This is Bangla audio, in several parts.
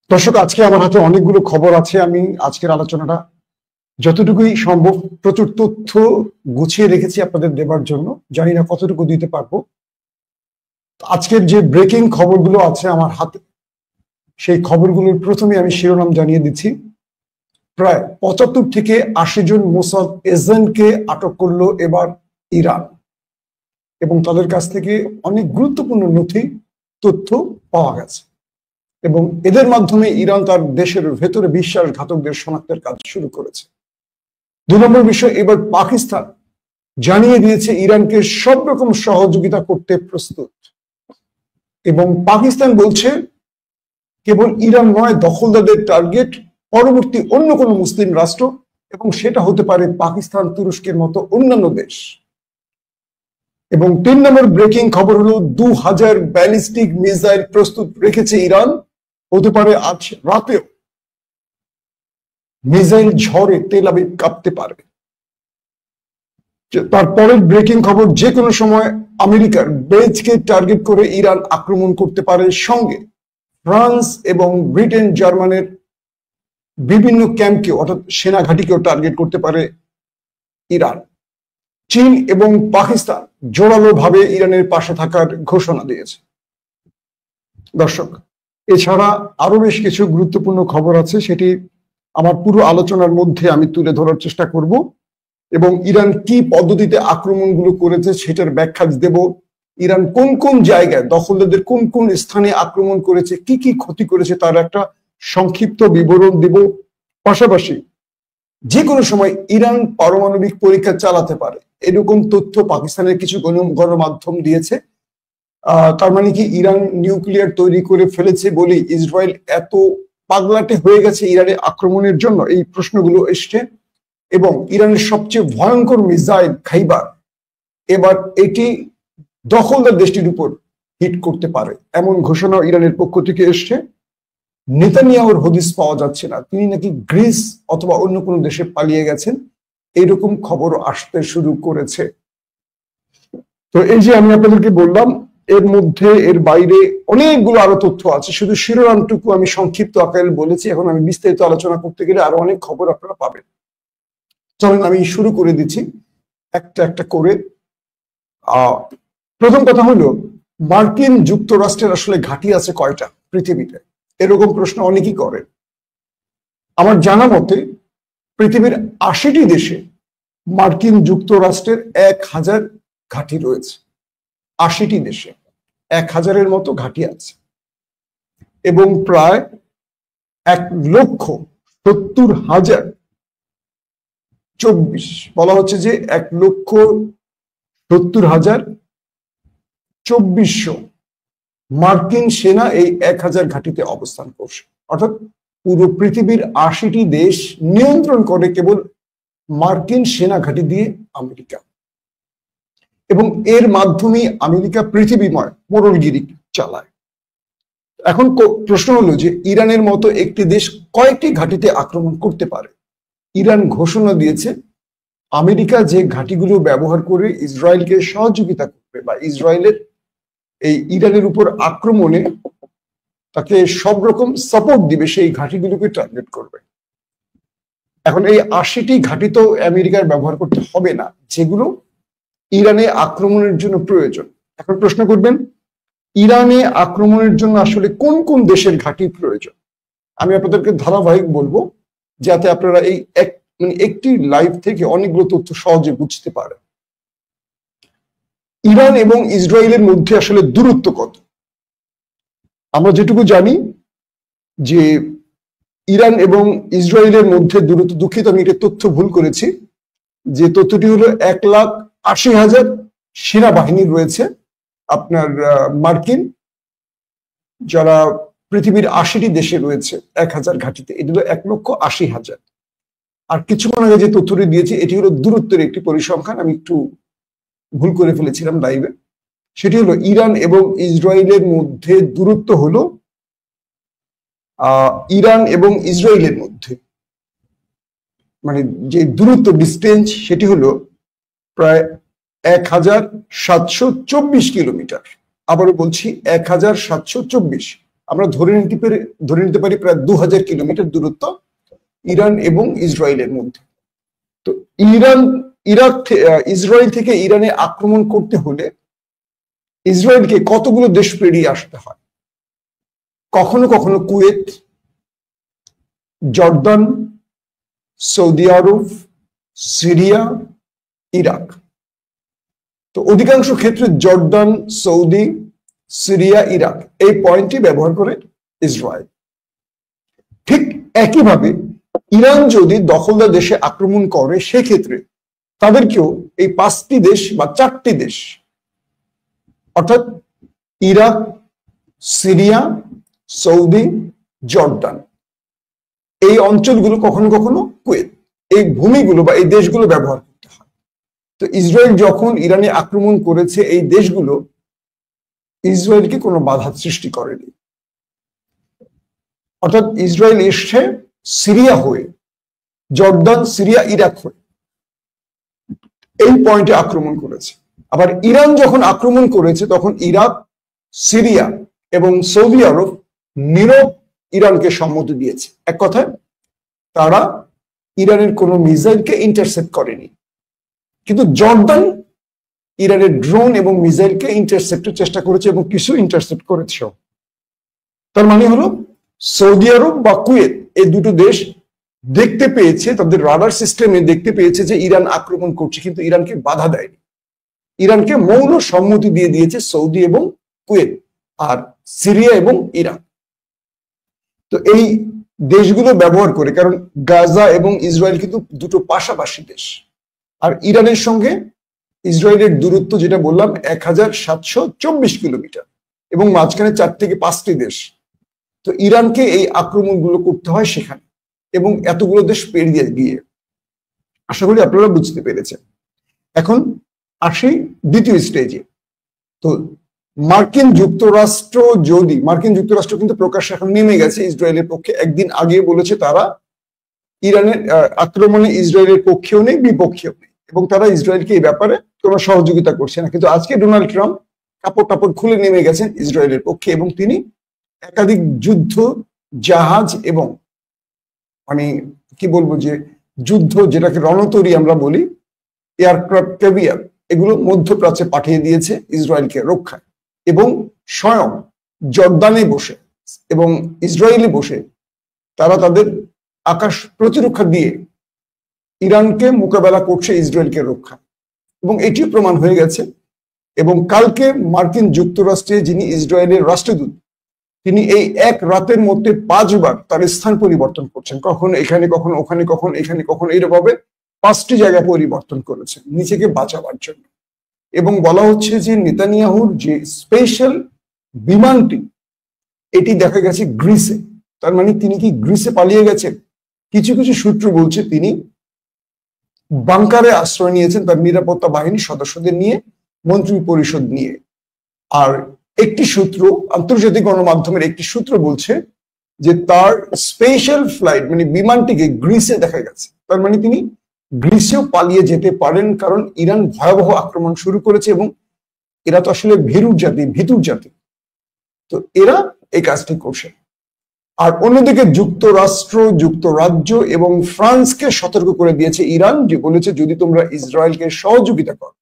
দর্শক, আজকে আমার হাতে অনেকগুলো খবর আছে। আমি আজকের আলোচনাটা যতটুকুই সম্ভব প্রচুর তথ্য গুছিয়ে রেখেছি আপনাদের দেবার জন্য। জানি না কতটুকু দিতে পারবো। আজকের যে ব্রেকিং খবরগুলো আছে আমার হাতে, সেই খবরগুলোর প্রথমে আমি শিরোনাম জানিয়ে দিচ্ছি। প্রায় ৭৫ থেকে ৮০ জন মোসাদ এজেন্টকে আটক করলো এবার ইরান, এবং তাদের কাছ থেকে অনেক গুরুত্বপূর্ণ নথি তথ্য পাওয়া গেছে, এবং এদের মাধ্যমে ইরান তার দেশের ভেতরে বিশ্বাসঘাতকদের শনাক্তের কাজ শুরু করেছে। ২ নম্বর বিষয়, এবার পাকিস্তান জানিয়ে দিয়েছে ইরানকে সব রকম সহযোগিতা করতে প্রস্তুত, এবং পাকিস্তান বলছে কেবল ইরান নয়, দখলদারদের টার্গেট পরবর্তী অন্য কোনো মুসলিম রাষ্ট্র, এবং সেটা হতে পারে পাকিস্তান, তুরস্কের মতো অন্যান্য দেশ। এবং ৩ নম্বর ব্রেকিং খবর হলো ২০০০ ব্যালিস্টিক মিসাইল প্রস্তুত রেখেছে ইরান। হতে পারে আজ রাতেও মিসাইল ঝড়ে তেল আবিব কাঁপতে পারে। তারপরের ব্রেকিং খবর, যে কোনো সময় আমেরিকার বেজকে টার্গেট করে ইরান আক্রমণ করতে পারে। সঙ্গে ফ্রান্স এবং ব্রিটেন, জার্মানের বিভিন্ন ক্যাম্পকে অর্থাৎ সেনা ঘাঁটিকেও টার্গেট করতে পারে ইরান। চীন এবং পাকিস্তান জোরালো ভাবে ইরানের পাশে থাকার ঘোষণা দিয়েছে। দর্শক, এছাড়া আরো বেশ কিছু গুরুত্বপূর্ণ খবর আছে, সেটি আমার পুরো আলোচনার মধ্যে আমি তুলে ধরার চেষ্টা করব, এবং ইরান কি পদ্ধতিতে আক্রমণগুলো করেছে সেটার ব্যাখ্যা দেব। ইরান কোন কোন জায়গায় দখলদারদের কোন কোন স্থানে আক্রমণ করেছে, কি কি ক্ষতি করেছে তার একটা সংক্ষিপ্ত বিবরণ দেব। পাশাপাশি যে কোনো সময় ইরান পারমাণবিক পরীক্ষা চালাতে পারে এরকম তথ্য পাকিস্তানের কিছু গণমাধ্যম দিয়েছে। তার মানে কি ইরান নিউক্লিয়ার তৈরি করে ফেলেছে বলে ইসরায়েল এত পাগলাটে হয়ে গেছে ইরানে আক্রমণের জন্য? এই প্রশ্নগুলো এসছে। এবং ইরানের সবচেয়ে ভয়ঙ্কর মিসাইল খাইবার, এবার এটি দখলদার দেশটির উপর হিট করতে পারে এমন ঘোষণা ইরানের পক্ষ থেকে এসছে। নেতানিয়াহুর হদিস পাওয়া যাচ্ছে না, তিনি নাকি গ্রিস অথবা অন্য কোনো দেশে পালিয়ে গেছেন, এরকম খবর আসতে শুরু করেছে। তো এই যে আমি আপনাদেরকে বললাম, এর মধ্যে এর বাইরে অনেকগুলো আরো তথ্য আছে, শুধু শিরোনামটুকু আমি সংক্ষিপ্ত আকারে বলেছি। এখন আমি বিস্তারিত আলোচনা করতে গেলে আরো অনেক খবর আপনারা পাবেন। চলেন আমি শুরু করে দিচ্ছি একটা একটা করে। প্রথম কথা হলো, মার্কিন যুক্তরাষ্ট্রের আসলে ঘাঁটি আছে কয়টা পৃথিবীতে? এরকম প্রশ্ন অনেকেই করে। আমার জানা মতে পৃথিবীর ৮০টি দেশে মার্কিন যুক্তরাষ্ট্রের ১০০০ ঘাঁটি রয়েছে। ৮০টি দেশে ১০০০-এর মতো ঘাঁটি আছে, এবং প্রায় ১,৭০,০২৪ বলা হচ্ছে যে ১,৭০,২৪০০ মার্কিন সেনা এই ১০০০ ঘাঁটিতে অবস্থান করছে। অর্থাৎ পুরো পৃথিবীর ৮০টি দেশ নিয়ন্ত্রণ করে কেবল মার্কিন সেনা ঘাঁটি দিয়ে আমেরিকা, এবং এর মাধ্যমে আমেরিকা পৃথিবীময় মোড়লগিরি চালায়। এখন প্রশ্ন হলো যে ইরানের মতো একটি দেশ কয়েকটি ঘাঁটিতে আক্রমণ করতে পারে? ইরান ঘোষণা দিয়েছে আমেরিকা যে ঘাঁটিগুলো ব্যবহার করে ইসরায়েলকে সহযোগিতা করবে বা ইসরায়েলের এই ইরানের উপর আক্রমণে তাকে সব রকম সাপোর্ট দিবে, সেই ঘাঁটিগুলোকে টার্গেট করবে। এখন এই ৮০টি ঘাঁটি তো আমেরিকার ব্যবহার করতে হবে না, যেগুলো ইরানে আক্রমণের জন্য প্রয়োজন। এখন প্রশ্ন করবেন, ইরানে আক্রমণের জন্য আসলে কোন কোন দেশের ঘাঁটি প্রয়োজন? আমি আপনাদেরকে ধারাবাহিক বলবো, যাতে আপনারা এই একটি লাইভ থেকে অনেকগুলো তথ্য সহজে বুঝতে পারেন। ইরান এবং ইসরায়েলের মধ্যে আসলে দূরত্ব কত? আমরা যেটুকু জানি যে ইরান এবং ইসরায়েলের মধ্যে দূরত্ব, দুঃখিত আমি এটা তথ্য ভুল করেছি, যে তথ্যটি হলো ১,৮০,০০০ সেনাবাহিনী রয়েছে আপনার মার্কিন, যারা পৃথিবীর ৮০টি দেশে রয়েছে ১০০০ ঘাঁটিতে। এটি হলো ১,৮০,০০০। আর কিছুক্ষণ আগে যে তথ্যটি দিয়েছি এটি হলো দূরত্বের একটি পরিসংখ্যান, আমি একটু ভুল করে ফেলেছিলাম লাইভে। সেটি হলো ইরান এবং ইসরায়েলের মধ্যে দূরত্ব হলো ইরান এবং ইসরায়েলের মধ্যে মানে যে দূরত্ব ডিস্টেন্স সেটি হলো প্রায় ১,৭২৪ কিলোমিটার। আবারও বলছি ১,৭২৪। আমরা ধরে নিতে পারি প্রায় 2000 কিলোমিটার দূরত্ব ইরান এবং ইসরায়েলের মধ্যে। তো ইসরায়েল থেকে ইরানে আক্রমণ করতে হলে ইসরায়েলকে কতগুলো দেশ পেরিয়ে আসতে হয়। কখনো কখনো কুয়েত, জর্দান, সৌদি আরব, সিরিয়া, ইরাক। তো অধিকাংশ ক্ষেত্রে জর্দান, সৌদি, সিরিয়া, ইরাক এই পয়েন্টটি ব্যবহার করে ইসরায়েল। ঠিক একইভাবে ইরান যদি দখলদার দেশে আক্রমণ করে সেক্ষেত্রে তাদেরকেও এই 5টি দেশ বা 4টি দেশ অর্থাৎ ইরাক, সিরিয়া, সৌদি, জর্দান এই অঞ্চলগুলো কখনো কখনো কুয়েত এই ভূমিগুলো বা এই দেশগুলো ব্যবহার করতে হয়। তো ইসরায়েল যখন ইরানে আক্রমণ করেছে এই দেশগুলো ইসরায়েলকে কোনো বাধা সৃষ্টি করেনি, অর্থাৎ ইসরায়েল এসছে সিরিয়া হয়ে, জর্দান, সিরিয়া, ইরাক হয়ে এই পয়েন্টে আক্রমণ করেছে। আবার ইরান যখন আক্রমণ করেছে তখন ইরাক, সিরিয়া এবং সৌদি আরব নীরব ইরানকে সম্মতি দিয়েছে। এক কথায় তারা ইরানের কোনো মিসাইলকে ইন্টারসেপ্ট করেনি, কিন্তু জর্দান ইরানের ড্রোন এবং মিসাইলকে ইন্টারসেপ্টের চেষ্টা করেছে এবং কিছু ইন্টারসেপ্ট করেছে। তার মানে হলো সৌদি আরব বা কুয়েত এই দুটো দেশ দেখতে পেয়েছে, তাদের রাডার সিস্টেমে দেখতে পেয়েছে যে ইরান আক্রমণ করছে, কিন্তু ইরানকে বাধা দেয়নি। ইরানকে মৌন সম্মতি দিয়ে দিয়েছে সৌদি এবং কুয়েত আর সিরিয়া এবং ইরাক। তো এই দেশগুলো ব্যবহার করে, কারণ গাজা এবং ইসরায়েল কিন্তু দুটো পাশাপাশি দেশ, আর ইরানের সঙ্গে ইসরায়েলের দূরত্ব যেটা বললাম 1724 কিলোমিটার এবং মাঝখানে 4 থেকে 5টি দেশ। তো ইরানকে এই আক্রমণগুলো করতে হয় সেখানে এবং এতগুলো দেশ পেরিয়ে গিয়ে। আশা করি আপনারা বুঝতে পেরেছেন। এখন আসি দ্বিতীয় স্টেজে। তো মার্কিন যুক্তরাষ্ট্র কিন্তু প্রকাশ্যে এখন নেমে গেছে ইসরায়েলের পক্ষে। একদিন আগে বলেছে তারা ইরানের আক্রমণে ইসরায়েলের পক্ষেও নেই, বিপক্ষেও নেই, এবং তারা ইসরায়েলকে এই ব্যাপারে কোনো সহযোগিতা করছে না। কিন্তু আজকে ডোনাল্ড ট্রাম্প কাপড় টাপড় খুলে নেমে গেছেন ইসরায়েলের পক্ষে এবং তিনি একাধিক যুদ্ধ জাহাজ এবং মানে কি বলবো যে যুদ্ধ যেটাকে রণতরী আমরা বলি, এয়ারক্রাফট ক্যাভিয়ার, এগুলো মধ্যপ্রাচ্যে পাঠিয়ে দিয়েছে ইসরায়েলকে রক্ষায়। এবং স্বয়ং জর্দানে বসে এবং ইসরায়েলে বসে তারা তাদের আকাশ প্রতিরক্ষা দিয়ে ইরানকে মোকাবেলা করছে ইসরায়েলকে রক্ষা, এবং এটিও প্রমাণ হয়ে গেছে। এবং কালকে মার্কিন যুক্তরাষ্ট্রে যিনি ইসরায়েলের রাষ্ট্রদূত, তিনি এই এক রাতের মধ্যে 5 বার তার স্থান পরিবর্তন করছেন, কখনো এখানে, কখনো ওখানে, কখনো এখানে, কখনো এইভাবে 5টি জায়গা পরিবর্তন করেছেন নিজেকে বাঁচাবার জন্য। এবং বলা হচ্ছে যে নেতানিয়াহুর যে স্পেশাল বিমানটি এটি দেখা গেছে গ্রিসে। তার মানে তিনি কি গ্রিসে পালিয়ে গেছেন? কিছু কিছু সূত্র বলছে তিনি বাংকারে আশ্রয় নিয়েছেন তার নিরাপত্তা বাহিনীর সদস্যদের নিয়ে, মন্ত্রী পরিষদ নিয়ে। আর একটি সূত্র, আন্তর্জাতিক গণমাধ্যমের একটি সূত্র বলছে যে তার স্পেশাল ফ্লাইট মানে বিমানটিকে গ্রিসে দেখা গেছে। তার মানে তিনি গ্রিসেও পালিয়ে যেতে পারেন, কারণ ইরান ভয়াবহ আক্রমণ শুরু করেছে এবং এরা তো আসলে ভীতুর জাতি, তো এরা এই কাজটি করছে। আর অন্যদিকে যুক্তরাজ্য এবং ফ্রান্সকে সতর্ক করে দিয়েছে ইরান, যে বলেছে যদি তোমরা ইসরায়েলকে সহযোগিতা করো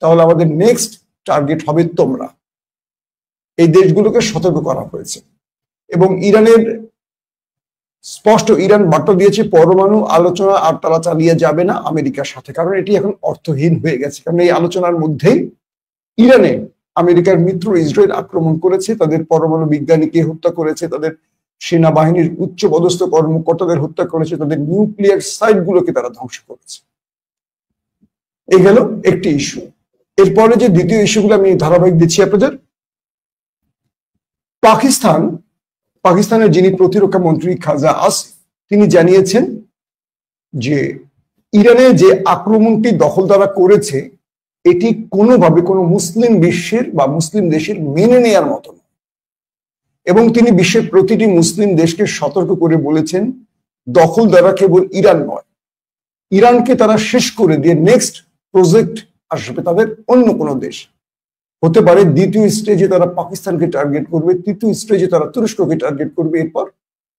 তাহলে আমাদের নেক্সট টার্গেট হবে তোমরা। এই দেশগুলোকে সতর্ক করা হয়েছে এবং ইরানের স্পষ্ট ইরান বার্তা দিয়েছে পরমাণু আলোচনা আর তারা চালিয়ে যাবে না আমেরিকার সাথে, কারণ এটি এখন অর্থহীন হয়ে গেছে। কারণ এই আলোচনার মধ্যেই ইরানে আমেরিকার মিত্র ইসরায়েল আক্রমণ করেছে, তাদের পরমাণু বিজ্ঞানীকে হত্যা করেছে, তাদের সেনাবাহিনীর উচ্চপদস্থ কর্মকর্তাদের হত্যা করেছে, তাদের নিউক্লিয়ার সাইটগুলোকে তারা ধ্বংস করেছে। এই গেল একটি ইস্যু। এরপরে যে দ্বিতীয় ইস্যুগুলো আমি ধারাবাহিক দিচ্ছি আপনাদের। পাকিস্তানের যিনি প্রতিরক্ষা মন্ত্রী খাজা আসিফ, তিনি জানিয়েছেন যে ইরানে যে আক্রমণটি দখলদাররা করেছে এটি কোনোভাবে কোনো মুসলিম বিশ্বের বা মুসলিম দেশের মেনে নেয়ার মতো নয়। এবং তিনি বিশ্বের প্রতিটি মুসলিম দেশকে সতর্ক করে বলেছেন দখলদাররা কেবল ইরান নয়, ইরানকে তারা শেষ করে দিয়ে নেক্সট প্রজেক্ট আসবে তাদের অন্য কোনো দেশ। হতে পারে দ্বিতীয় স্টেজে তারা পাকিস্তানকে টার্গেট করবে, তৃতীয় স্টেজে তারা তুরস্ককে টার্গেট করবে, এরপর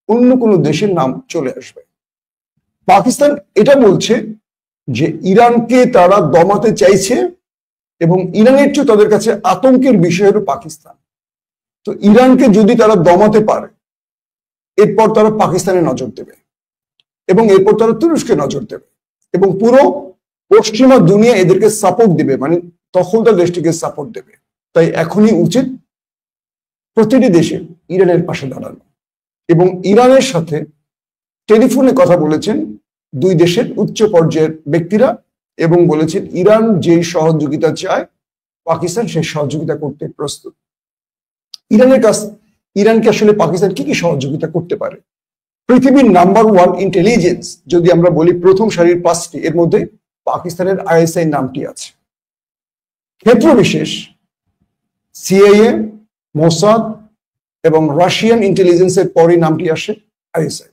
অন্য কোনো দেশের নাম চলে আসবে। পাকিস্তান এটা বলছে যে ইরানকে তারা দমাতে চাইছে এবং ইরানের চেয়ে তাদের কাছে আতঙ্কের বিষয় হলো পাকিস্তান। তো ইরানকে যদি তারা দমাতে পারে এরপর তারা পাকিস্তানে নজর দেবে এবং এরপর তারা তুরস্কে নজর দেবে এবং পুরো পশ্চিমা দুনিয়া এদেরকে সাপোর্ট দেবে, মানে দখলদার দেশটিকে সাপোর্ট দেবে। তাই এখনই উচিত প্রতিটি দেশে ইরানের পাশে দাঁড়ানো। এবং ইরানের সাথে টেলিফোনে কথা বলেছেন দুই দেশের উচ্চ পর্যায়ের ব্যক্তিরা এবং বলেছেন ইরান যে সহযোগিতা চায় পাকিস্তান সেই সহযোগিতা করতে প্রস্তুত। ইরানকে আসলে পাকিস্তান কি কি সহযোগিতা করতে পারে? পৃথিবীর নাম্বার 1 ইন্টেলিজেন্স যদি আমরা বলি প্রথম সারির 5টি, এর মধ্যে পাকিস্তানের আইএসআই নামটি আছে। ক্ষেত্র বিশেষ সিআইএ, মোসাদ এবং রাশিয়ান ইন্টেলিজেন্সের পরে নামটি আসে আইএসআই।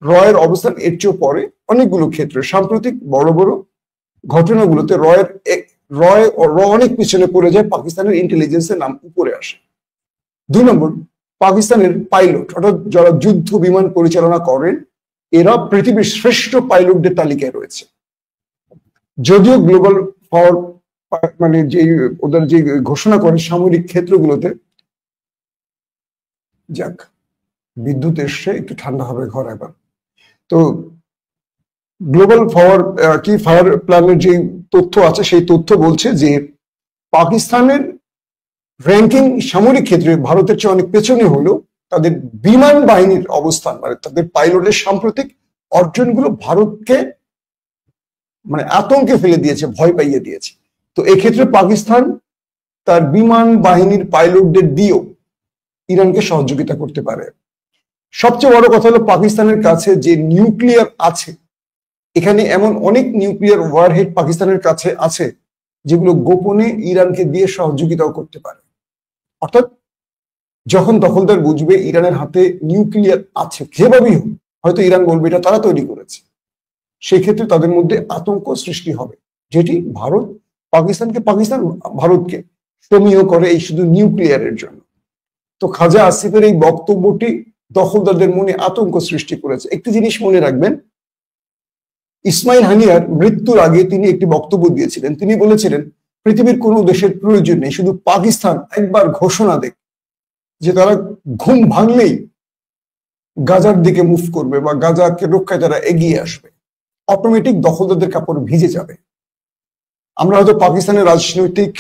রয়ের অবস্থান এর চেয়েও পরে অনেকগুলো ক্ষেত্রে। সাম্প্রতিক বড় বড় ঘটনাগুলোতে রয় অনেক পিছনে পড়ে যায়, পাকিস্তানের ইন্টেলিজেন্সের নাম উপরে আসে। 2 নম্বর, পাকিস্তানের পাইলট অর্থাৎ যারা যুদ্ধ বিমান পরিচালনা করেন এরা পৃথিবীর শ্রেষ্ঠ পাইলটদের তালিকায় রয়েছে। যদিও গ্লোবাল পাওয়ার মানে যে ওদের যে ঘোষণা করে সামরিক ক্ষেত্রগুলোতে, যাক বিদ্যুৎ এসছে, একটু ঠান্ডা হবে ঘর এবার। তো গ্লোবাল ফায়ার প্ল্যানের যে তথ্য আছে সেই তথ্য বলছে যে পাকিস্তানের র্যাঙ্কিং সামরিক ক্ষেত্রে ভারতের চেয়ে অনেক পেছনে হলেও তাদের বিমান বাহিনীর অবস্থান মানে তাদের পাইলটের সাম্প্রতিক অর্জনগুলো ভারতকে মানে আতঙ্কে ফেলে দিয়েছে, ভয় পাইয়ে দিয়েছে। তো এক্ষেত্রে পাকিস্তান তার বিমান বাহিনীর পাইলটদের দিয়েও ইরানকে সহযোগিতা করতে পারে। সবচেয়ে বড় কথা হলো পাকিস্তানের কাছে যে নিউক্লিয়ার আছে, এখানে এমন অনেক নিউক্লিয়ার ওয়ারহেড পাকিস্তানের কাছে আছে যেগুলো গোপনে ইরানকে দিয়ে সহযোগিতাও করতে পারে। অর্থাৎ যখন দখলদার বুঝবে ইরানের হাতে নিউক্লিয়ার আছে, যেভাবেই হোক, হয়তো ইরান বলবে এটা তারা তৈরি করেছে, সেই ক্ষেত্রে তাদের মধ্যে আতঙ্ক সৃষ্টি হবে, যেটি পাকিস্তান ভারতকে সমীহ করে এই শুধু নিউক্লিয়ারের জন্য। তো খাজা আসিফের এই বক্তব্যটি দখলদারদের মনে আতঙ্ক সৃষ্টি করেছে। একটি জিনিস মনে রাখবেন, ইসমাইল হানিয়ার মৃত্যুর আগে তিনি একটি বক্তব্য দিয়েছিলেন। তিনি বলেছিলেন পৃথিবীর কোনো দেশের প্রয়োজন নেই, শুধু পাকিস্তান একবার ঘোষণা দেখ যে তারা ঘুম ভাঙলেই গাজার দিকে মুভ করবে বা গাজাকে রক্ষায় তারা এগিয়ে আসবে, অটোমেটিক দখলদারদের কাপড় ভিজে যাবে। আমরা হয়তো পাকিস্তানের রাজনৈতিক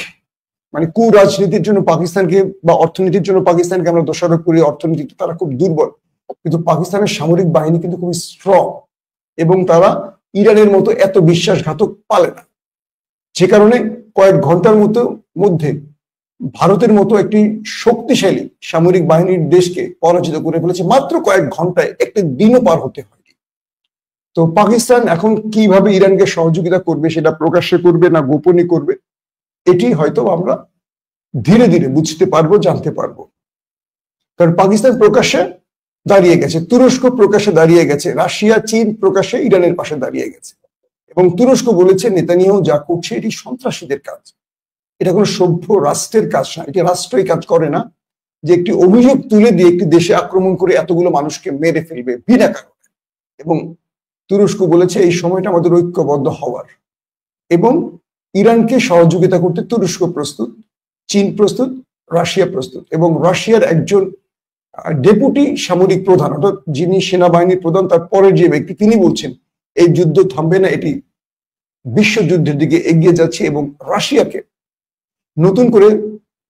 মানে রাজনীতির জন্য পাকিস্তানকে বা অর্থনীতির জন্য পাকিস্তানকে আমরা দোষারোপ করি, অর্থনীতিতে তারা খুব দুর্বল, কিন্তু পাকিস্তানের সামরিক বাহিনী কিন্তু খুবই স্ট্রং এবং তারা ইরানের মতো এত বিশ্বাসঘাতক পালে না, যে কারণে কয়েক ঘন্টার মধ্যে ভারতের মতো একটি শক্তিশালী সামরিক বাহিনীর দেশকে পরাজিত করে ফেলেছে মাত্র কয়েক ঘন্টায়, একটি দিনও পার হতে হয়নি। তো পাকিস্তান এখন কিভাবে ইরানকে সহযোগিতা করবে, সেটা প্রকাশ্যে করবে না গোপনে করবে, এটি হয়তো আমরা ধীরে ধীরে বুঝতে পারবো, জানতে পারবো। কারণ পাকিস্তান প্রকাশ্যে দাঁড়িয়ে গেছে, তুরস্ক প্রকাশ্যে দাঁড়িয়ে গেছে, রাশিয়া চীন প্রকাশ্যে ইরানের পাশে দাঁড়িয়ে গেছে এবং তুরস্ক বলেছে নেতানিয়াহু যা করছে এটি সন্ত্রাসীদের কাজ, এটা কোনো সভ্য রাষ্ট্রের কাজ না, এটি রাষ্ট্রই কাজ করে না যে একটি অভিযোগ তুলে দিয়ে একটি দেশে আক্রমণ করে এতগুলো মানুষকে মেরে ফেলবে বিনা কারণে। এবং তুরস্ক বলেছে এই সময়টা আমাদের ঐক্যবদ্ধ হওয়ার এবং ইরানকে সহযোগিতা করতে তুরস্ক প্রস্তুত, চীন প্রস্তুত, রাশিয়া প্রস্তুত। এবং রাশিয়ার একজন ডেপুটি সামরিক প্রধান অর্থাৎ যিনি সেনাবাহিনীর প্রধান তার পরের যে ব্যক্তি, তিনি বলছেন এই যুদ্ধ থামবে না, এটি বিশ্বযুদ্ধের দিকে এগিয়ে যাচ্ছে এবং রাশিয়াকে নতুন করে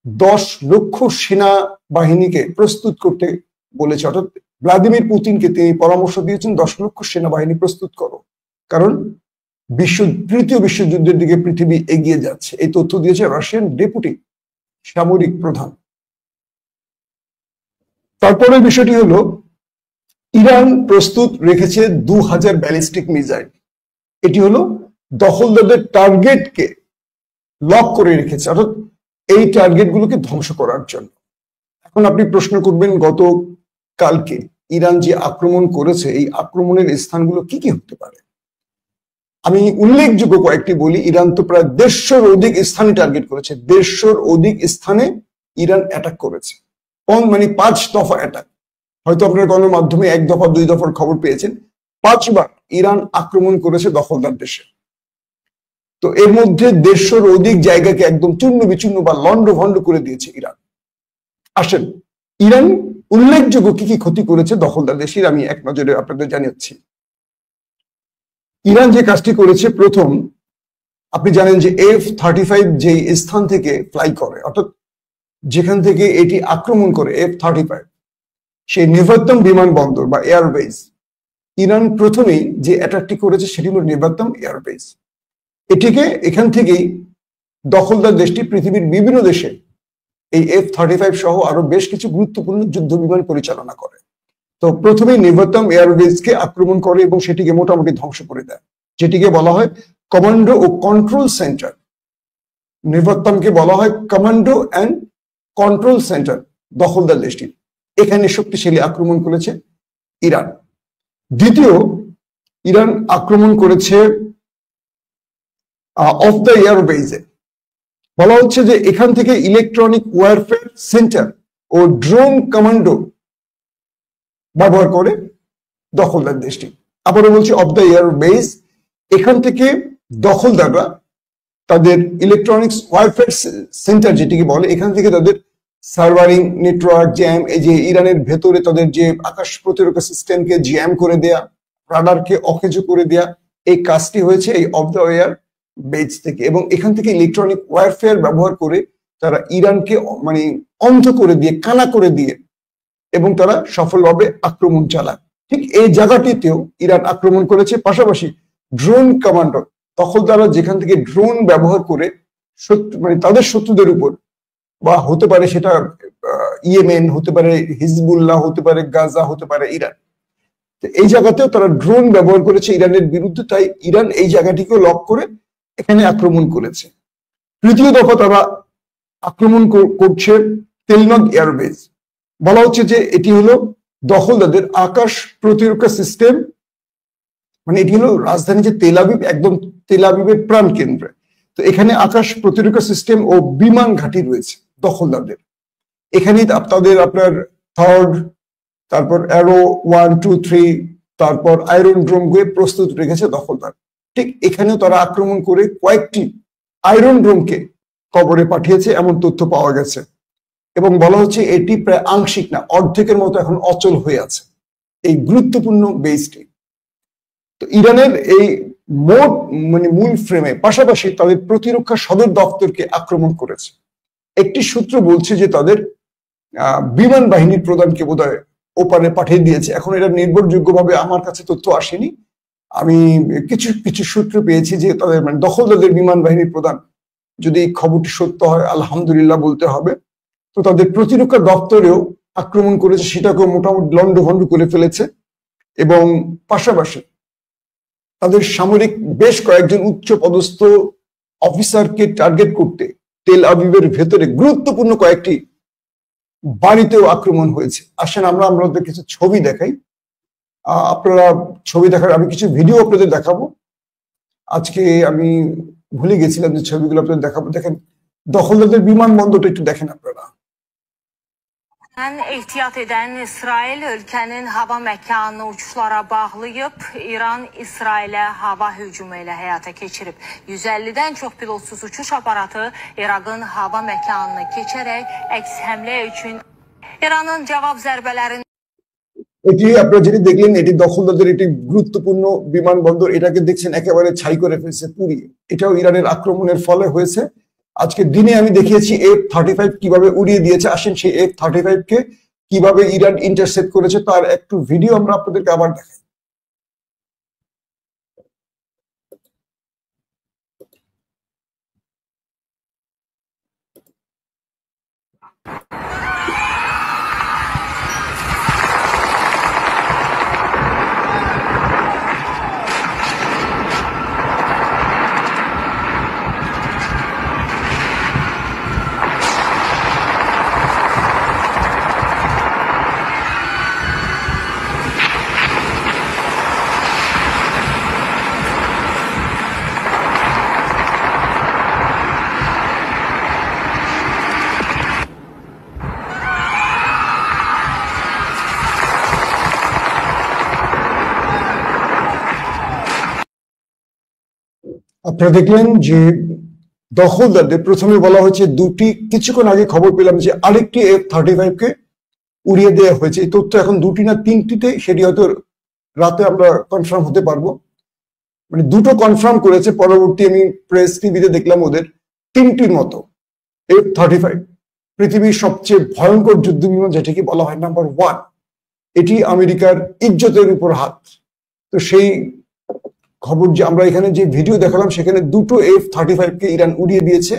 10 লক্ষ সেনাবাহিনীকে প্রস্তুত করতে বলেছে। অর্থাৎ ভ্লাদিমির পুতিনকে তিনি পরামর্শ দিয়েছেন 10 লক্ষ সেনাবাহিনী প্রস্তুত করো, কারণ তৃতীয় বিশ্বযুদ্ধের দিকে পৃথিবী এগিয়ে যাচ্ছে। এই তথ্য দিয়েছে রাশিয়ান ডেপুটি সামরিক প্রধান। তারপরের বিষয়টি হলো ইরান প্রস্তুত রেখেছে 2000 ব্যালিস্টিক মিসাইল। এটি হলো দখলদারদের টার্গেটকে লক করে রেখেছে, অর্থাৎ এই টার্গেটগুলোকে ধ্বংস করার জন্য। এখন আপনি প্রশ্ন করবেন গতকালকে ইরান যে আক্রমণ করেছে এই আক্রমণের স্থানগুলো কি কি হতে পারে? আমি উল্লেখযোগ্য কয়েকটি বলি। ইরান তো প্রায় 150-র অধিক স্থানে টার্গেট করেছে, 150-র অধিক স্থানে ইরান অ্যাটাক করেছে, মানে 5 দফা অ্যাটাক। হয়তো আপনার গণমাধ্যমে 1 দফা 2 দফার খবর পেয়েছেন, 5 বার ইরান আক্রমণ করেছে দখলদার দেশে। তো এর মধ্যে 150-র অধিক জায়গাকে একদম চূর্ণ বিচূর্ণ বা লন্ডভন্ড করে দিয়েছে ইরান। আসেন, ইরান উল্লেখযোগ্য কি কি ক্ষতি করেছে দখলদার দেশের আমি এক নজরে আপনাদের জানাচ্ছি। ইরান যে কাজটি করেছে, প্রথম আপনি জানেন যে F-35 যে স্থান থেকে ফ্লাই করে, অর্থাৎ যেখান থেকে এটি আক্রমণ করে F-35, সেই নিভাত্তাম বিমানবন্দর বা এয়ারবেস, ইরান প্রথমেই যে অ্যাটাকটি করেছে সেটি হল নিভাত্তাম এয়ারবেস। এটিকে এখান থেকেই দখলদার দেশটি পৃথিবীর বিভিন্ন দেশে এই F-35 সহ আরো বেশ কিছু গুরুত্বপূর্ণ যুদ্ধ বিমান পরিচালনা করে। তো প্রথমেই নিভাত্তাম এয়ারবেসকে আক্রমণ করে এবং সেটিকে মোটামুটি ধ্বংস করে দেয়, যেটিকে বলা হয় কমান্ডো ও কন্ট্রোল সেন্টার। নিভাত্তামকে বলা হয় কমান্ডো অ্যান্ড কন্ট্রোল সেন্টার দখলদার দেশটি। এখানে শক্তিশালী আক্রমণ করেছে ইরান। দ্বিতীয়, ইরান আক্রমণ করেছে অফ দ্য এয়ারবেসে। বলা হচ্ছে যে এখান থেকে ইলেকট্রনিক ওয়ারফেয়ার সেন্টার ও ড্রোন কমান্ডো ব্যবহার করে দখলদার দেশটি। আবারও বলছি, অফ দ্য এয়ারবেস, এখান থেকে দখলদাররা তাদের ইলেকট্রনিক্স ওয়ারফেয়ার সেন্টার যেটিকে বলে, এখান থেকে তাদের সার্ভারিং নেটওয়ার্ক জ্যাম, এই যে ইরানের ভেতরে তাদের যে আকাশ প্রতিরক্ষা সিস্টেমকে জ্যাম করে দেয়া, রাডারকে অকেজ করে দেয়া, এই কাজটি হয়েছে এই অফ দ্য এয়ার বেজ থেকে। এবং এখান থেকে ইলেকট্রনিক ওয়ারফেয়ার ব্যবহার করে তারা ইরানকে মানে অন্ধ করে দিয়ে, কানা করে দিয়ে, এবং তারা সফলভাবে আক্রমণ চালায়। ঠিক এই জায়গাটিতেও ইরান আক্রমণ করেছে। পাশাপাশি ড্রোন কমান্ডো, দখলদাররা যেখান থেকে ড্রোন ব্যবহার করে মানে তাদের শত্রুদের উপর, বা হতে পারে সেটা ইয়েমেন, হতে পারে হিজবুল্লাহ, হতে পারে গাজা, হতে পারে ইরান, এই জায়গাতেও তারা ড্রোন ব্যবহার করেছে ইরানের বিরুদ্ধে। তাই ইরান এই জায়গাটিকে লক করে এখানে আক্রমণ করেছে। তৃতীয় দফা তারা আক্রমণ করছে তেলনগ এয়ারবেস। বলা হচ্ছে যে এটি হলো দখলদারদের আকাশ প্রতিরক্ষা সিস্টেম, মানে এটি হলো রাজধানী যে তেল আবিব, একদম তেল আবিবের প্রাণ কেন্দ্রে। তো এখানে আকাশ প্রতিরক্ষা সিস্টেম ও বিমান ঘাঁটি রয়েছে দখলদারদের। এখানেই তাদের আপনার থার্ড, তারপর অ্যারো 1, 2, 3, তারপর আয়রন ড্রোম গুলো প্রস্তুত রেখেছে দখলদার। ঠিক এখানেও তারা আক্রমণ করে কয়েকটি আয়রন ড্রোমকে কবরে পাঠিয়েছে, এমন তথ্য পাওয়া গেছে। এবং বলা হচ্ছে এটি প্রায় আংশিক না, অর্ধেকের মতো এখন অচল হয়ে আছে এই গুরুত্বপূর্ণ বেসটি। তো ইরানের এই মোট মানে মূল ফ্রেমে পাশাপাশি তাদের প্রতিরক্ষা সদর দপ্তরকে আক্রমণ করেছে। একটি সূত্র বলছে যে তাদের বিমান বাহিনীর প্রধানকে বোধহয় ওপারে পাঠিয়ে দিয়েছে। এখন এটা নির্ভরযোগ্যভাবে আমার কাছে তথ্য আসেনি, আমি কিছু কিছু সূত্র পেয়েছি যে তাদের মানে দখলদারদের বিমান বাহিনীর প্রধান, যদি এই খবরটি সত্য হয় আলহামদুলিল্লাহ বলতে হবে। তো তাদের প্রতিরক্ষা দপ্তরেও আক্রমণ করেছে, সেটাকেও মোটামুটি লন্ডভন্ড করে ফেলেছে। এবং পাশাপাশি তাদের সামরিক বেশ কয়েকজন উচ্চ পদস্থ অফিসারকে টার্গেট করতে তেল আবিবের ভেতরে গুরুত্বপূর্ণ কয়েকটি বাড়িতেও আক্রমণ হয়েছে। আসেন আমরা আমাদের কিছু ছবি দেখাই। আপনারা ছবি দেখার, আমি কিছু ভিডিও আপনাদের দেখাবো। আজকে আমি ভুলে গেছিলাম যে ছবিগুলো আপনাদের দেখাবো। দেখেন দখলদারদের বিমানবন্দরটা একটু দেখেন আপনারা। Ehtiyat edən İsrail ölkənin hava məkanını uçuşlara bağlayıb, İran İsrailə hava hücumu ilə həyata keçirib. 150-dən çox pilotsuz uçuş aparatı İraqın hava məkanını keçərək əks həmlə üçün İranın cavab zərbələrinin এটি আপনারা যেটি দেখলেন এটি দখলদারদের একটি গুরুত্বপূর্ণ বিমানবন্দর, এটাকে দেখছেন একেবারে ছাই করে ফেলছে পুড়িয়ে। এটাও ইরানের আক্রমণের ফলে হয়েছে। আজকে দিনে আমি দেখিয়েছি F-35 কিভাবে উড়িয়ে দিয়েছে। আসেন সেই F-35 কে কিভাবে ইরান ইন্টারসেপ্ট করেছে তার একটু ভিডিও আমরা আপনাদেরকে আবার দেখাই। আপনারা দেখলেন যে দখলদারদের প্রথমে বলা হয়েছে দুটি, কিছুক্ষণ আগে খবর পেলাম যে আরেকটি F-35 কে উড়িয়ে দেওয়া হয়েছে। এই তথ্য এখন দুটি না তিনটিতে, সেটি হয়তো রাতে আমরা কনফার্ম হতে পারবো। মানে দুটো কনফার্ম করেছে, পরবর্তী আমি প্রেস টিভিতে দেখলাম ওদের তিনটির মতো F-35, পৃথিবীর সবচেয়ে ভয়ঙ্কর যুদ্ধ বিমান, যেটাকে বলা হয় নাম্বার 1। এটি আমেরিকার ইজ্জতের উপর হাত। তো সেই খবর যে আমরা এখানে যে ভিডিও দেখালাম, সেখানে দুটো F-35 কে ইরান উড়িয়ে দিয়েছে,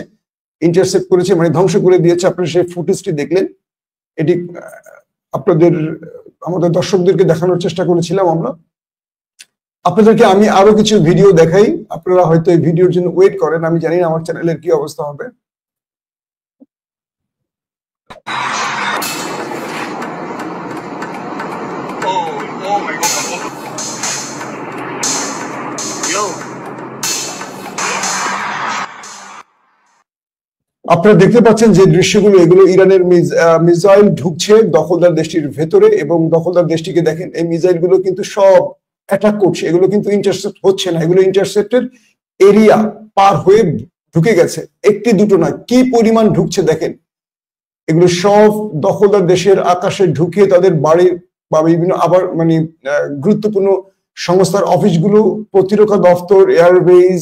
ইন্টারসেপ্ট করেছে, মানে ধ্বংস করে দিয়েছে। আপনারা সেই ফুটেজটি দেখলেন। এটি আপনাদের, আমাদের দর্শকদেরকে দেখানোর চেষ্টা করেছিলাম আমরা। আপনাদেরকে আমি আরো কিছু ভিডিও দেখাই, আপনারা হয়তো এই ভিডিওর জন্য ওয়েট করেন। আমি জানি না আমার চ্যানেলের কি অবস্থা হবে। আপনারা দেখতে পাচ্ছেন যে দৃশ্যগুলো, এগুলো ইরানের মিসাইল ঢুকছে দখলদার দেশটির ভেতরে, এবং দখলদার দেশটিকে দেখেন এই মিসাইল গুলো কিন্তু সব অ্যাটাক করছে। এগুলো কিন্তু ইন্টারসেপ্ট হচ্ছে না, এগুলো ইন্টারসেপ্টের এরিয়া পার হয়ে ঢুকে গেছে। একটি দুটো না, কি পরিমাণ ঢুকছে দেখেন। এগুলো সব দখলদার দেশের আকাশে ঢুকে তাদের বাড়ি বা বিভিন্ন আবার মানে গুরুত্বপূর্ণ সংস্থার অফিসগুলো, প্রতিরক্ষা দপ্তর, এয়ারবেজ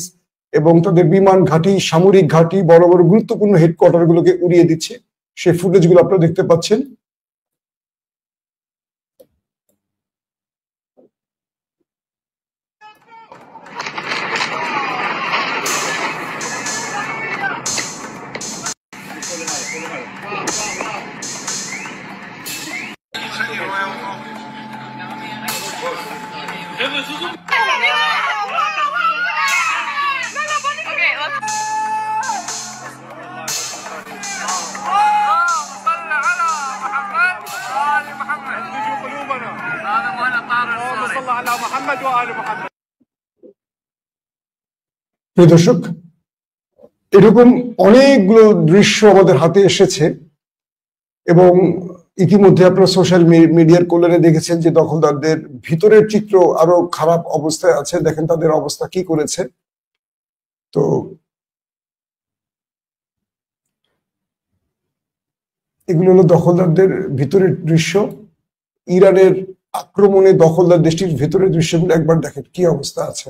এবং তাদের বিমান ঘাঁটি, সামরিক ঘাঁটি, বড় বড় গুরুত্বপূর্ণ হেডকোয়ার্টার গুলোকে উড়িয়ে দিচ্ছে। সেই ফুটেজ গুলো আপনারা দেখতে পাচ্ছেন। প্রিয় দর্শক, এরকম অনেকগুলো দৃশ্য আমাদের হাতে এসেছে, এবং ইতিমধ্যে আপনারা সোশ্যাল মিডিয়ার কল্যাণে দেখেছেন যে দখলদারদের ভিতরের চিত্র আরো খারাপ অবস্থায় আছে। দেখেন তাদের অবস্থা কি করেছে। তো এগুলো হলো দখলদারদের ভিতরের দৃশ্য। ইরানের আক্রমণে দখলদার দেশটির ভিতরের দৃশ্যগুলো একবার দেখেন কি অবস্থা আছে।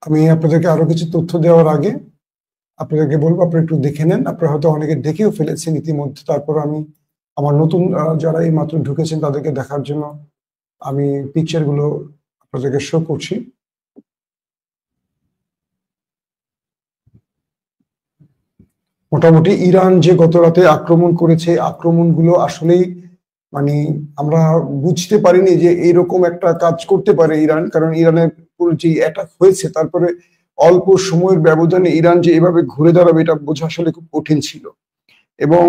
আমি আপনাদেরকে আরো কিছু তথ্য দেওয়ার আগে আপনাদেরকে বলবো, আপনারা একটু দেখে নেন। আপনারা হয়তো অনেকে দেখেও ফেলেছেন ইতিমধ্যে, তারপর আমি আমার নতুন যারা এই মাত্র ঢুকেছেন তাদেরকে দেখার জন্য আমি পিকচার গুলো আপনাদেরকে শো করছি। মোটামুটি ইরান যে গত রাতে আক্রমণ করেছে, আক্রমণগুলো আসলেই মানে আমরা বুঝতে পারিনি যে এইরকম একটা কাজ করতে পারে ইরান। কারণ ইরানের যে অ্যাটাক হয়েছে, তারপরে অল্প সময়ের ব্যবধানে ইরান যে এভাবে ঘুরে দাঁড়াবে, এটা বোঝা আসলে খুব কঠিন ছিল। এবং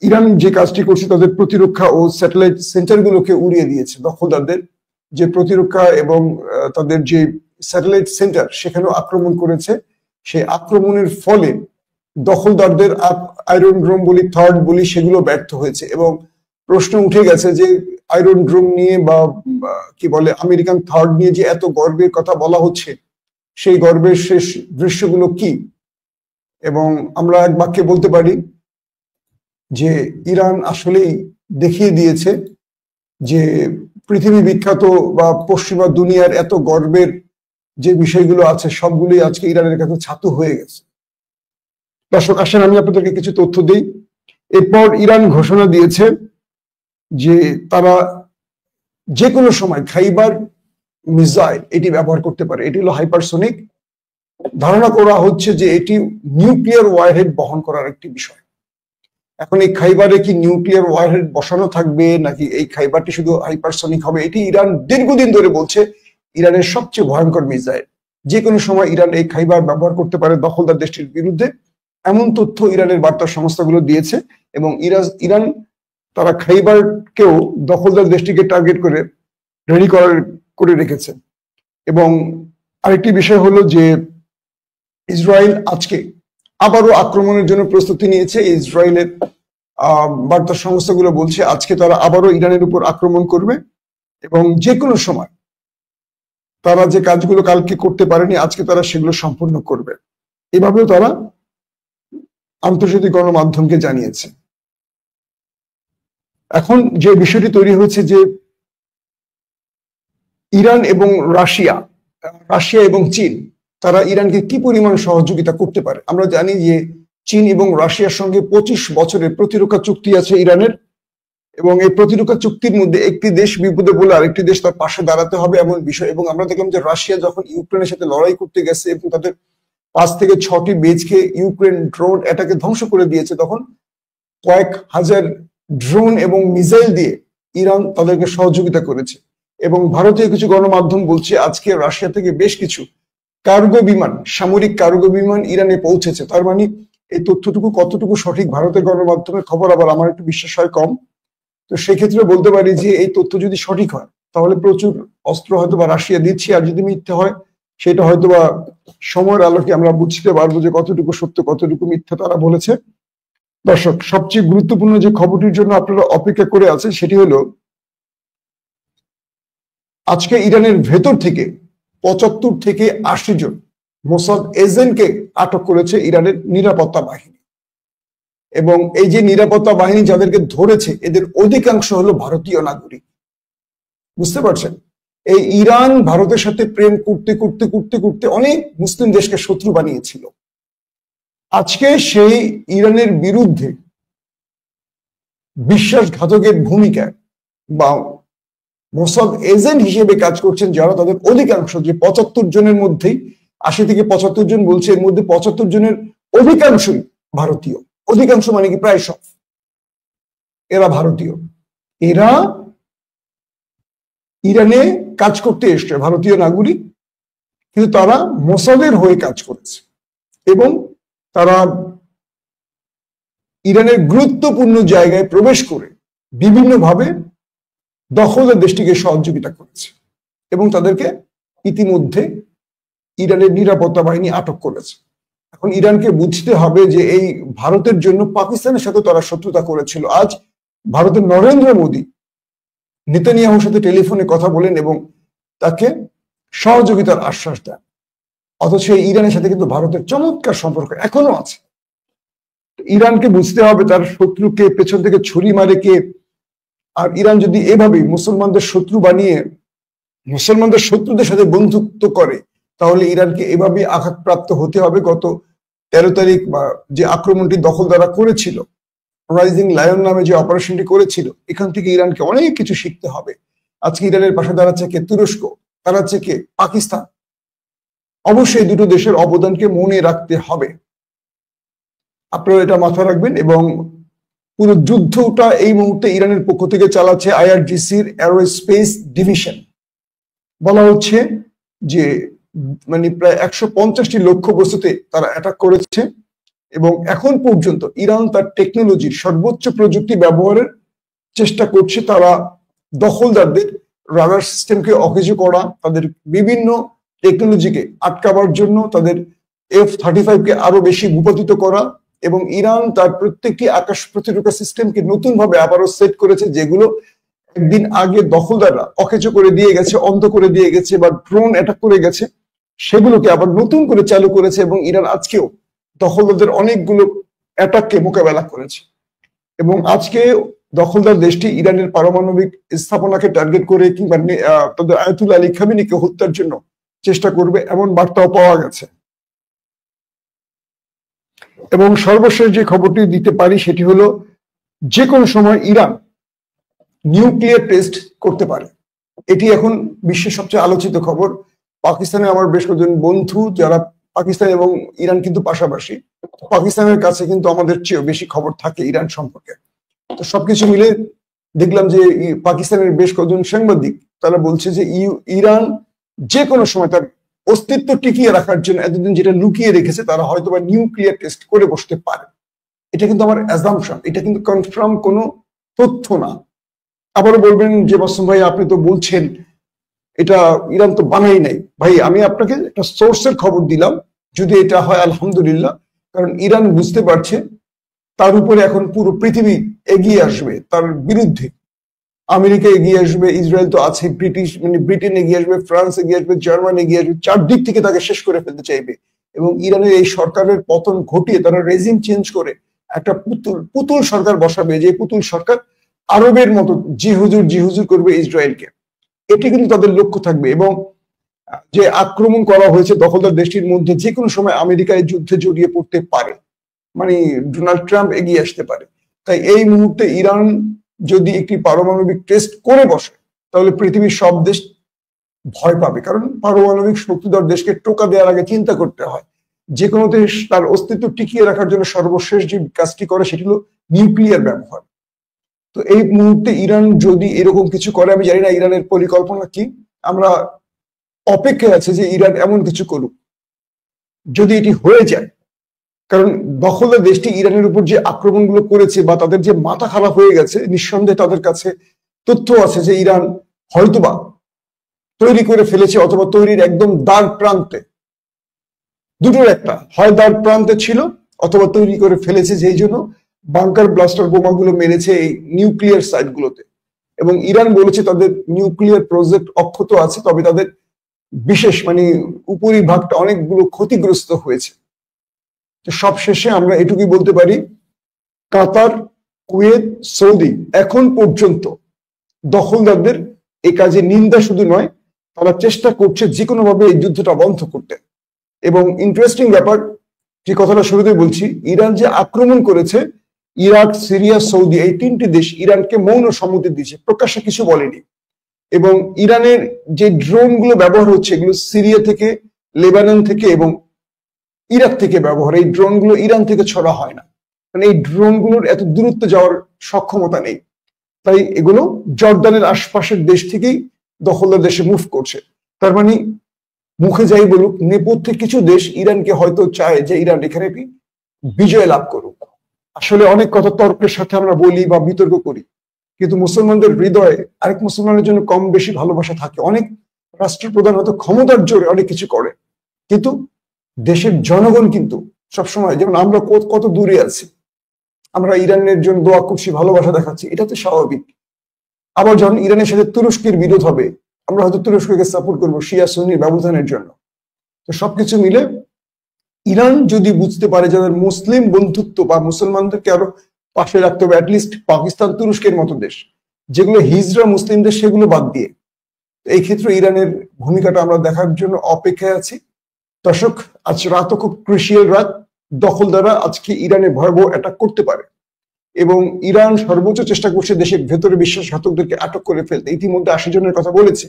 ইরান যে কাজটি করছে, তাদের প্রতিরক্ষা ও স্যাটেলাইট সেন্টারগুলোকে উড়িয়ে দিয়েছে। দখলদারদের যে প্রতিরক্ষা এবং তাদের যে স্যাটেলাইট সেন্টার, সেখানেও আক্রমণ করেছে। সেই আক্রমণের ফলে দখলদারদের আয়রন ড্রোম বলি, থার্ড বলি, সেগুলো ব্যর্থ হয়েছে। এবং প্রশ্ন উঠে গেছে যে আয়রন ড্রোম নিয়ে বা কি বলে আমেরিকান থার্ড নিয়ে যে এত গর্বের কথা বলা হচ্ছে, সেই গর্বের শেষ দৃশ্যগুলো কি। এবং আমরা এক বাক্যে বলতে পারি যে ইরান আসলেই দেখিয়ে দিয়েছে যে পৃথিবী বিখ্যাত বা পশ্চিমা দুনিয়ার এত গর্বের যে বিষয়গুলো আছে, সবগুলি আজকে ইরানের কাছে ছাতু হয়ে গেছে। দর্শক আসেন আমি আপনাদেরকে কিছু তথ্য দিই। এরপর ইরান ঘোষণা দিয়েছে যে তারা যে কোনো সময় খাইবার মিসাইল এটি ব্যবহার করতে পারে। এটি হলো হাইপারসোনিক। ধারণা করা হচ্ছে যে এটি নিউক্লিয়ার ওয়ারহেড বহন করার একটি বিষয়। এখন এই খাইবারে কি নিউক্লিয়ার ওয়ারহেড বসানো থাকবে, নাকি এই খাইবারটি শুধু হাইপারসোনিক হবে, এটি ইরান দীর্ঘদিন ধরে বলছে ইরানের সবচেয়ে ভয়ঙ্কর মিসাইল। যে কোনো সময় ইরান এই খাইবার ব্যবহার করতে পারে দখলদার দেশটির বিরুদ্ধে, এমন তথ্য ইরানের বার্তা সংস্থাগুলো দিয়েছে। এবং ইরান তারা খাইবারকেও দখলদার দেশটিকে টার্গেট করে রেডি করে রেখেছে। এবং আরেকটি বিষয় হলো যে ইসরায়েল আজকে আবারও আক্রমণের জন্য প্রস্তুতি নিয়েছে। ইসরায়েলের বার্তা সংস্থাগুলো বলছে আজকে তারা আবারও ইরানের উপর আক্রমণ করবে এবং যে কোনো সময় তারা যে কাজগুলো কালকে করতে পারেনি আজকে তারা সেগুলো সম্পূর্ণ করবে, এভাবেও তারা আন্তর্জাতিক গণমাধ্যমকে জানিয়েছে। এখন যে বিষয়টি তৈরি হয়েছে যে ইরান এবং রাশিয়া এবং চীন তারা ইরানকে কি পরিমাণ সহযোগিতা করতে পারে। আমরা জানি যে চীন এবং রাশিয়ার সঙ্গে 25 বছরের প্রতিরক্ষা চুক্তি আছে ইরানের, এবং এই প্রতিরক্ষা চুক্তির মধ্যে একটি দেশ বিপদে বলে আরেকটি দেশ তার পাশে দাঁড়াতে হবে এমন বিষয়। এবং আমরা দেখলাম যে রাশিয়া যখন ইউক্রেনের সাথে লড়াই করতে গেছে এবং তাদের 5 থেকে 6টি বেজকে ইউক্রেন ড্রোন অ্যাটাকে ধ্বংস করে দিয়েছে, তখন কয়েক হাজার ড্রোন এবং মিসাইল দিয়ে ইরান তাদেরকে সহযোগিতা করেছে। এবং ভারতীয় কিছু গণমাধ্যম বলছে আজকে রাশিয়া থেকে বেশ কিছু কার্গো বিমান, সামরিক কার্গো বিমান ইরানে পৌঁছেছে। তার মানে এই তথ্যটুকু কতটুকু সঠিক ভারতের গণমাধ্যমের খবর আবার আমার একটু বিশ্বাস হয় কম। তো সেক্ষেত্রে বলতে পারি যে এই তথ্য যদি সঠিক হয় তাহলে প্রচুর অস্ত্র হয়তো বা রাশিয়া দিচ্ছে, আর যদি মিথ্যা হয় সেটা হয়তো বা সময়ের আলোকে আমরা বুঝতে পারবো যে কতটুকু সত্য কতটুকু মিথ্যা তারা বলেছে। দর্শক, সবচেয়ে গুরুত্বপূর্ণ যে খবরটির জন্য আপনারা অপেক্ষা করে আছেন সেটি হলো আজকে ইরানের ভেতর থেকে 75 থেকে 80 জন মোসাদ এজেন্টকে আটক করেছে ইরানের নিরাপত্তা বাহিনী। এবং এই যে নিরাপত্তা বাহিনী যাদেরকে ধরেছে এদের অধিকাংশ হলো ভারতীয় নাগরিক। বুঝতে পারছেন, এই ইরান ভারতের সাথে প্রেম করতে করতে করতে করতে অনেক মুসলিম দেশকে শত্রু বানিয়েছিল। আজকে সেই ইরানের বিরুদ্ধে বিশ্বাসঘাতকের ভূমিকায় বা মোসাদ এজেন্ট হিসেবে কাজ করছেন যারা, তাদের অধিকাংশ যে 75 জনের মধ্যেই 80 থেকে 75 জন বলছে, এর মধ্যে 75 জনের অধিকাংশই ভারতীয়। অধিকাংশ মানে কি প্রায় সব এরা ভারতীয়। এরা ইরানে কাজ করতে এসছে, ভারতীয় নাগরিক, কিন্তু তারা মোসাদের হয়ে কাজ করেছে এবং তারা ইরানের গুরুত্বপূর্ণ জায়গায় প্রবেশ করে বিভিন্নভাবে দখলদার দেশটিকে সহযোগিতা করেছে এবং তাদেরকে ইতিমধ্যে ইরানের নিরাপত্তা বাহিনী আটক করেছে। এখন ইরানকে বুঝতে হবে যে এই ভারতের জন্য পাকিস্তানের সাথে তারা শত্রুতা করেছিল। আজ ভারতের নরেন্দ্র মোদী নেতানিয়াহুর সাথে টেলিফোনে কথা বলেন এবং তাকে সহযোগিতার আশ্বাস দেন, অথচ ইরানের সাথে কিন্তু ভারতের চমৎকার সম্পর্ক এখনো আছে। ইরানকে বুঝতে হবে তার শত্রুকে পেছন থেকে ছুরি মারে কে। আর ইরান যদি এভাবেই মুসলমানদের শত্রু বানিয়ে মুসলমানদের শত্রুদের সাথে বন্ধুত্ব করে তাহলে ইরানকে এভাবে আঘাতপ্রাপ্ত হতে হবে। গত 13 তারিখ বা যে আক্রমণটি দখলদাররা করেছিল, রাইজিং লায়ন নামে যে অপারেশনটি করেছিল, এখান থেকে ইরানকে অনেক কিছু শিখতে হবে। আজকে ইরানের পাশে দাঁড়াচ্ছে কে? তুরস্ক, দাঁড়াচ্ছে কে? পাকিস্তান। অবশ্যই দুটো দেশের অবদানকে মনে রাখতে হবে, আপনারা এটা মাথায় রাখবেন। এবং পুরো যুদ্ধটা এই মুহূর্তে ইরানের পক্ষ থেকে চালাচ্ছে আইআরজিসির অ্যারোস্পেস ডিভিশন। বলা হচ্ছে যে মানে প্রায় 150টি লক্ষ্যবস্তুতে তারা অ্যাটাক করেছে এবং এখন পর্যন্ত ইরান তার টেকনোলজির সর্বোচ্চ প্রযুক্তি ব্যবহারের চেষ্টা করছে। তারা দখলদারদের রাডার সিস্টেমকে অকেজো করা, তাদের বিভিন্ন টেকনোলজিকে আটকাবার জন্য তাদের F-35 কে আরো বেশি ভূপাতিত করা, এবং ইরান তার প্রত্যেকটি আকাশ প্রতিরক্ষা সিস্টেমকে নতুন ভাবে আবারও সেট করেছে, যেগুলো একদিন আগে দখলদাররা অকেজো করে দিয়ে গেছে, অন্ধ করে দিয়ে গেছে বা ড্রোন অ্যাটাক করে গেছে, সেগুলোকে আবার নতুন করে চালু করেছে। এবং ইরান আজকেও দখলদারদের অনেকগুলো অ্যাটাককে মোকাবেলা করেছে। এবং আজকে দখলদার দেশটি ইরানের পারমাণবিক স্থাপনাকে টার্গেট করে কিংবা তাদের আয়াতুল্লাহ আলী খামেনিকে হত্যার জন্য চেষ্টা করবে, এমন বার্তাও পাওয়া গেছে। এবং সর্বশেষ যে খবরটি দিতে পারি সেটি হলো যে কোনো সময় ইরান নিউক্লিয়ার টেস্ট করতে পারে। এটি এখন বিশ্বের সবচেয়ে আলোচিত খবর। পাকিস্তানে আমার বেশ কয়েকজন বন্ধু যারা পাকিস্তান এবং ইরান কিন্তু পাশাপাশি, পাকিস্তানের কাছে কিন্তু আমাদের চেয়েও বেশি খবর থাকে ইরান সম্পর্কে। তো সবকিছু মিলে দেখলাম যে পাকিস্তানের বেশ কয়েকজন সাংবাদিক তারা বলছে যে ইরান যে কোনো সময় তার অস্তিত্ব টিকিয়ে রাখার জন্য এতদিন যেটা লুকিয়ে রেখেছে তারা হয়তো বা নিউক্লিয়ার টেস্ট করে বসতে পারে। এটা কিন্তু আমার অ্যাজাম্পশন, এটা কিন্তু কনফার্ম কোনো তথ্য না। আবারও বলবেন যে মাসুম ভাই আপনি তো বলছেন এটা ইরান তো বানাই নাই ভাই। আমি আপনাকে একটা সোর্সের খবর দিলাম, যদি এটা হয় আলহামদুলিল্লাহ, কারণ ইরান বুঝতে পারছে তার উপরে এখন পুরো পৃথিবী এগিয়ে আসবে তার বিরুদ্ধে। আমেরিকা এগিয়ে আসবে, ইসরায়েল তো আছে, ব্রিটেন এগিয়ে আসবে, ফ্রান্স এগিয়ে আসবে, জার্মানি এগিয়ে আসবে, চারদিক থেকে তাকে শেষ করে ফেলতে চাইবে। এবং ইরানের এই সরকারের পতন ঘটিয়ে তারা রেজিম চেঞ্জ করে একটা পুতুল সরকার বসাবে, যে পুতুল সরকার আরবের মতো জি হুজুর করবে ইসরায়েলকে। এটি কিন্তু তাদের লক্ষ্য থাকবে। এবং যে আক্রমণ করা হয়েছে দখলদার দেশটির মধ্যে, যে কোনো সময় আমেরিকা এই যুদ্ধে জড়িয়ে পড়তে পারে, মানে ডোনাল্ড ট্রাম্প এগিয়ে আসতে পারে। তাই এই মুহূর্তে ইরান যদি একটি পারমাণবিক টেস্ট করে বসে, তাহলে পৃথিবীর সব দেশ ভয় পাবে। কারণ পারমাণবিক শক্তিধর দেশকে টোকা দেওয়ার আগে চিন্তা করতে হয়। যে কোনো দেশ তার অস্তিত্ব টিকিয়ে রাখার জন্য সর্বশেষ যে কাজটি করে সেটি হলো নিউক্লিয়ার ব্যবহার। তো এই মুহূর্তে ইরান যদি এরকম কিছু করে, আমি জানি না ইরানের পরিকল্পনা কি, আমরা অপেক্ষায় আছে যে ইরান এমন কিছু করুক। যদি এটি হয়ে যায়, কারণ দখলদার দেশটি ইরানের উপর যে আক্রমণগুলো করেছে বা তাদের যে মাথা খারাপ হয়ে গেছে, নিঃসন্দেহে তাদের কাছে তথ্য আছে যে ইরান হয়তোবা তৈরি করে ফেলেছে অথবা তৈরির একদম দ্বার প্রান্তে, দুটোর একটা, হয় দ্বার প্রান্তে ছিল অথবা তৈরি করে ফেলেছে, যেই জন্য বাংকার ব্লাস্টার বোমাগুলো মেরেছে এই নিউক্লিয়ার সাইটগুলোতে। এবং ইরান বলেছে তাদের নিউক্লিয়ার প্রজেক্ট অক্ষত আছে, তবে তাদের বিশেষ উপরিভাগটা অনেকগুলো ক্ষতিগ্রস্ত হয়েছে। তো সব শেষে আমরা এটুকুই বলতে পারি, কাতার, কুয়েত, সৌদি এখন পর্যন্ত দখলদারদের এই কাজে নিন্দা শুধু নয়, তারা চেষ্টা করছে যে কোনো ভাবে এই যুদ্ধটা বন্ধ করতে। এবং ইন্টারেস্টিং ব্যাপার, যে কথাটা শুরুতেই বলছি, ইরান যে আক্রমণ করেছে, ইরাক, সিরিয়া, সৌদি এই তিনটি দেশ ইরানকে মৌন সম্মতি দিয়েছে, প্রকাশ্যে কিছু বলেনি। এবং ইরানের যে ড্রোন গুলো ব্যবহার হচ্ছে, এগুলো সিরিয়া থেকে, লেবানন থেকে এবং ইরাক থেকে ব্যবহার। এই ড্রোন গুলো ইরান থেকে ছড়া হয় না, মানে এই ড্রোন গুলোর এত দূরত্বে যাওয়ার সক্ষমতা নেই। তাই এগুলো জর্ডানের আশপাশের দেশ থেকেই দখলদার দেশে মুভ করছে। তার মানে মুখে যাই বলুক, নেপথ্যে কিছু দেশ ইরানকে হয়তো চায় যে ইরান এখানে বিজয় লাভ করুক। আসলে অনেক কথা তর্কের সাথে আমরা বলি বা বিতর্ক করি, কিন্তু মুসলমানদের হৃদয়ে আরেক মুসলমানের জন্য কম বেশি ভালোবাসা থাকে। অনেক রাষ্ট্রপ্রধান হয়তো ক্ষমতার জোরে অনেক কিছু করে, কিন্তু দেশের জনগণ কিন্তু সবসময়, যেমন আমরা কত দূরে আছি, আমরা ইরানের জন্য দোয়া করছি, ভালোবাসা দেখাচ্ছি, এটা তো স্বাভাবিক। আবার যখন ইরানের সাথে তুরস্কের বিরোধ হবে, আমরা হয়তো তুরস্ককে সাপোর্ট করবো শিয়া সুন্নির ব্যবধানের জন্য। তো সবকিছু মিলে ইরান যদি বুঝতে পারে যাদের মুসলিম বন্ধুত্ব বা মুসলমানদেরকে আরো পাশে রাখতে হবে, অ্যাটলিস্ট পাকিস্তান, তুরস্কের মতো দেশ যেগুলো হিজরা মুসলিম দেশ, সেগুলো বাদ দিয়ে, এই ক্ষেত্রে ইরানের ভূমিকাটা আমরা দেখার জন্য অপেক্ষায় আছি। দর্শক, আজ রাতও খুব ক্রুশিয়াল রাত। দখলদাররা আজকে ইরানে ভয়াবহ অ্যাটাক করতে পারে এবং ইরান সর্বোচ্চ চেষ্টা করছে দেশের ভেতরে বিশ্বাসঘাতকদেরকে আটক করে ফেলতে। ইতিমধ্যে 80 জনের কথা বলেছে।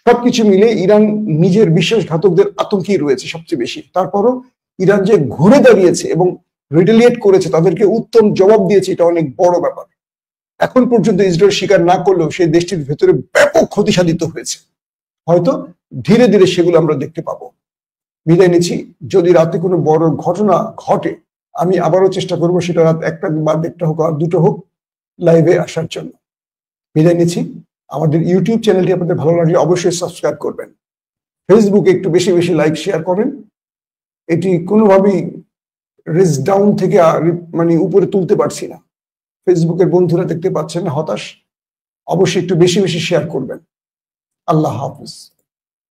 সবকিছু মিলে ইরান নিজের বিশ্বাসঘাতকদের আতঙ্কেই রয়েছে সবচেয়ে বেশি। তারপরও ইরান যে ঘুরে দাঁড়িয়েছে এবং রিটেলিয়েট করেছে, তাদেরকে উত্তম জবাব দিয়েছে, এটা অনেক বড় ব্যাপার। এখন পর্যন্ত ইসরায়েল স্বীকার না করলেও সেই দেশটির ভেতরে ব্যাপক ক্ষতি সাধিত হয়েছে। হয়তো ধীরে ধীরে সেগুলো আমরা দেখতে পাবো। বিদায় নিচ্ছি। যদি রাতে কোনো বড় ঘটনা ঘটে, আমি আবারও চেষ্টা করবো সেটা রাত 1টা বা 1:30 হোক আর 2টো হোক, লাইভে আসার জন্য। বিদায় নিচ্ছি। আমাদের ইউটিউব চ্যানেলটি আপনাদের ভালো লাগলে অবশ্যই সাবস্ক্রাইব করবেন। ফেসবুকে একটু বেশি বেশি লাইক শেয়ার করেন। এটি কোনোভাবেই রেস ডাউন থেকে উপরে তুলতে পারছি না। ফেসবুকের বন্ধুরা দেখতে পাচ্ছেন না, হতাশ। অবশ্যই একটু বেশি বেশি শেয়ার করবেন। আল্লাহ হাফিজ।